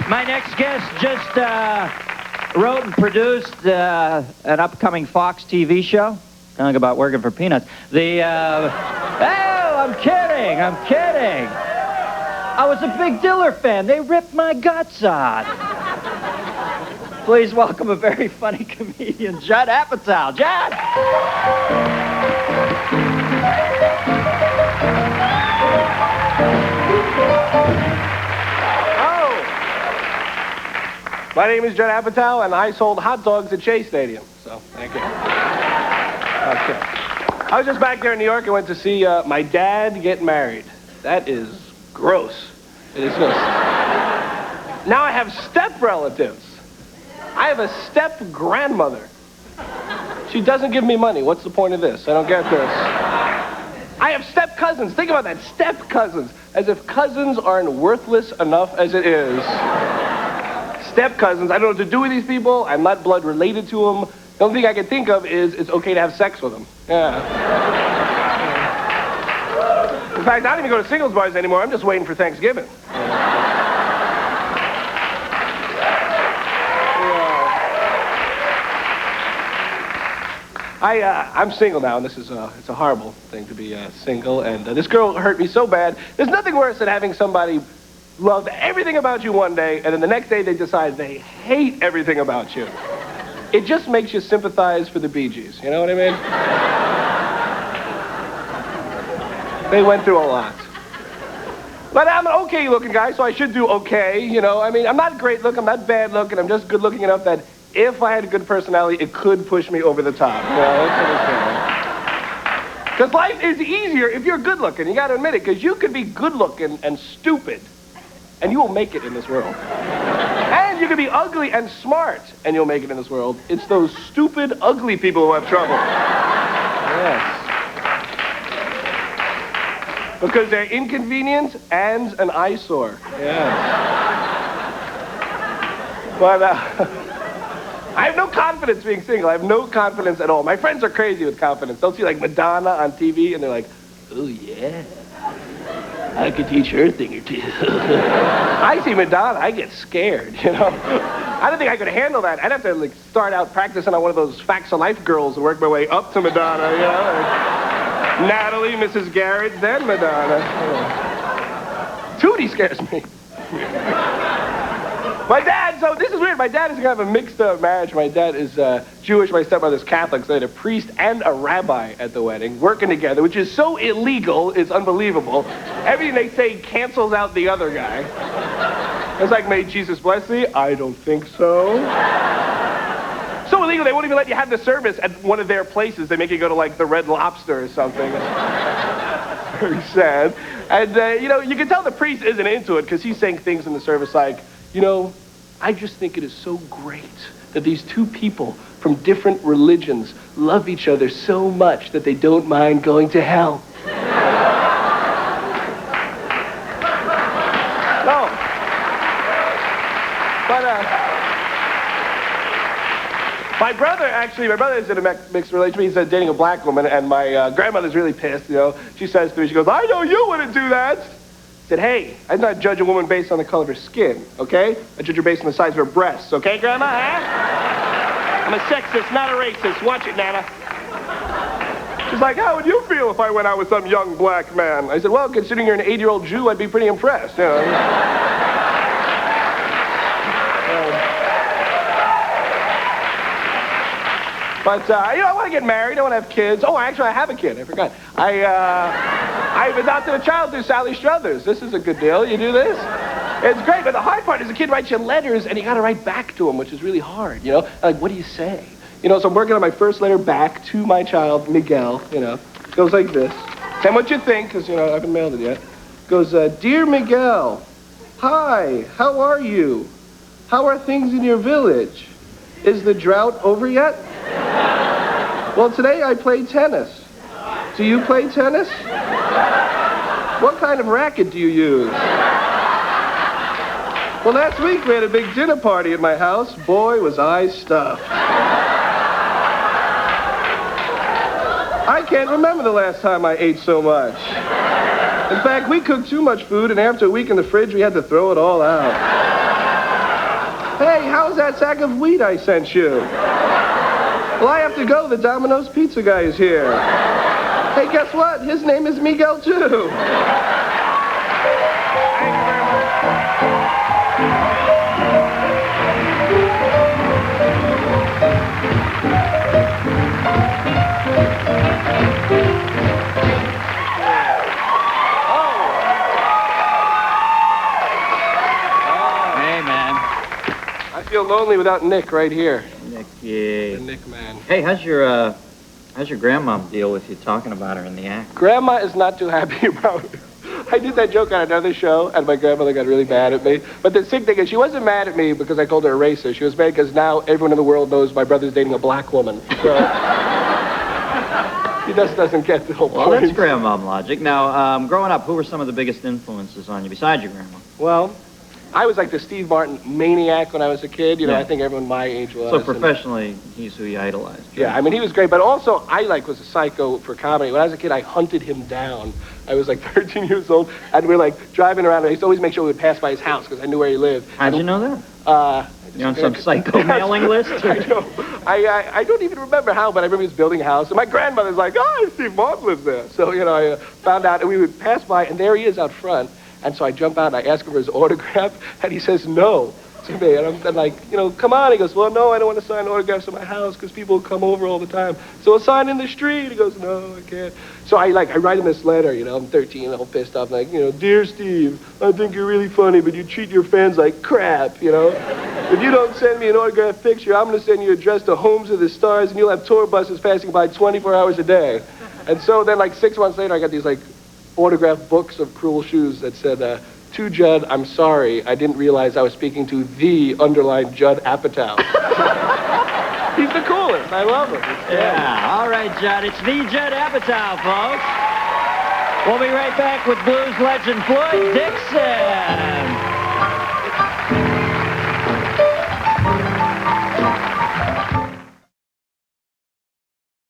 My next guest just wrote and produced an upcoming Fox TV show. Talking about working for peanuts. Oh, I'm kidding. I was a big Diller fan. They ripped my guts out. Please welcome a very funny comedian, Judd Apatow. Judd! My name is Judd Apatow, and I sold hot dogs at Shea Stadium. So, thank you. Okay. I was just back there in New York and went to see my dad get married. That is gross. It is gross. Now I have step relatives. I have a step grandmother. She doesn't give me money. What's the point of this? I don't get this. I have step cousins. Think about that. Step cousins. As if cousins aren't worthless enough as it is. Step cousins. I don't know what to do with these people. I'm not blood related to them. The only thing I can think of is it's okay to have sex with them. Yeah. In fact, I don't even go to singles bars anymore. I'm just waiting for Thanksgiving. I'm single now, and this is it's a horrible thing to be single. And this girl hurt me so bad. There's nothing worse than having somebody love everything about you one day, and then the next day they decide they hate everything about you. It just makes you sympathize for the Bee Gees, you know what I mean? They went through a lot. But I'm an okay-looking guy, so I should do okay, you know? I mean, I'm not great looking, I'm not bad looking, I'm just good-looking enough that if I had a good personality, it could push me over the top. You know, because life is easier if you're good-looking, you gotta admit it, because you could be good-looking and stupid, and you will make it in this world. And you can be ugly and smart, and you'll make it in this world. It's those stupid, ugly people who have trouble. Yes. Because they're inconvenient and an eyesore. Yes. But, I have no confidence being single. I have no confidence at all. My friends are crazy with confidence. They'll see, like, Madonna on TV, and they're like, oh, yeah. I could teach her a thing or two. I see Madonna, I get scared, you know? I don't think I could handle that. I'd have to, like, start out practicing on one of those Facts of Life girls and work my way up to Madonna, you know? Like Natalie, Mrs. Garrett, then Madonna. Tootie scares me. My dad, so this is weird. My dad is kind of a mixed marriage. My dad is Jewish. My stepmother's Catholic. So they had a priest and a rabbi at the wedding working together, which is so illegal, it's unbelievable. Everything they say cancels out the other guy. It's like, may Jesus bless thee? I don't think so. So illegal, they won't even let you have the service at one of their places. They make you go to, like, the Red Lobster or something. Very sad. And, you know, you can tell the priest isn't into it because he's saying things in the service like, you know, I just think it is so great that these two people from different religions love each other so much that they don't mind going to hell. No. But, my brother is in a mixed relationship. He's dating a black woman, and my grandmother's really pissed, you know. She says to me, she goes, I know you wouldn't do that. I said, hey, I do not judge a woman based on the color of her skin, okay? I judge her based on the size of her breasts, okay, Grandma, huh? I'm a sexist, not a racist. Watch it, Nana. She's like, how would you feel if I went out with some young black man? I said, well, considering you're an 8-year-old Jew, I'd be pretty impressed, you know. But, you know, I want to get married. I want to have kids. Oh, actually, I have a kid. I forgot. I've adopted a child through Sally Struthers. This is a good deal. You do this? It's great, but the hard part is the kid writes you letters, and you got to write back to him, which is really hard, you know? Like, what do you say? You know, so I'm working on my first letter back to my child, Miguel, you know. It goes like this. Tell me what you think, because, you know, I haven't mailed it yet. It goes, Dear Miguel, hi, how are you? How are things in your village? Is the drought over yet? Well, today I played tennis. Do you play tennis? What kind of racket do you use? Well, last week we had a big dinner party at my house. Boy, was I stuffed. I can't remember the last time I ate so much. In fact, we cooked too much food, and after a week in the fridge, we had to throw it all out. how's that sack of wheat I sent you? Well, I have to go. The Domino's pizza guy is here. Hey, guess what? His name is Miguel, too. Thank you very much. I feel lonely without Nick right here. Nick, yeah. The Nick man. Hey, how's your grandmom deal with you talking about her in the act? Grandma is not too happy about it. I did that joke on another show, and my grandmother got really mad at me. But the sick thing is, she wasn't mad at me because I called her a racist. She was mad because now everyone in the world knows my brother's dating a black woman. So he just doesn't get the whole point. Well, that's grandmom logic. Now, growing up, who were some of the biggest influences on you besides your grandma? Well, I was like the Steve Martin maniac when I was a kid. You know, I think everyone my age was. So professionally, he's who you idolized. Right? Yeah, I mean, he was great. But also, I was a psycho for comedy. When I was a kid, I hunted him down. I was like 13 years old, and we were like driving around. And I used to always make sure we would pass by his house because I knew where he lived. How'd you know that? You're on some psycho mailing list? I know. I don't even remember how, but I remember he was building a house. And my grandmother's like, oh, Steve Martin lives there. So, you know, I found out, and we would pass by, and there he is out front. And so I jump out and I ask him for his autograph, and he says no to me. And I'm like, you know, come on. He goes, well, no, I don't want to sign autographs in my house because people come over all the time. So I'll sign in the street. He goes, no, I can't. So I write him this letter, you know, I'm 13, all pissed off, like, you know, dear Steve, I think you're really funny, but you treat your fans like crap, you know. If you don't send me an autographed picture, I'm going to send you address to Homes of the Stars, and you'll have tour buses passing by 24 hours a day. And so then, like, 6 months later, I got these, like, autographed books of Cruel Shoes that said, to Judd, I'm sorry, I didn't realize I was speaking to the underlined Judd Apatow. He's the coolest. I love him. Yeah. All right, Judd. It's the Judd Apatow, folks. We'll be right back with blues legend Floyd Dixon.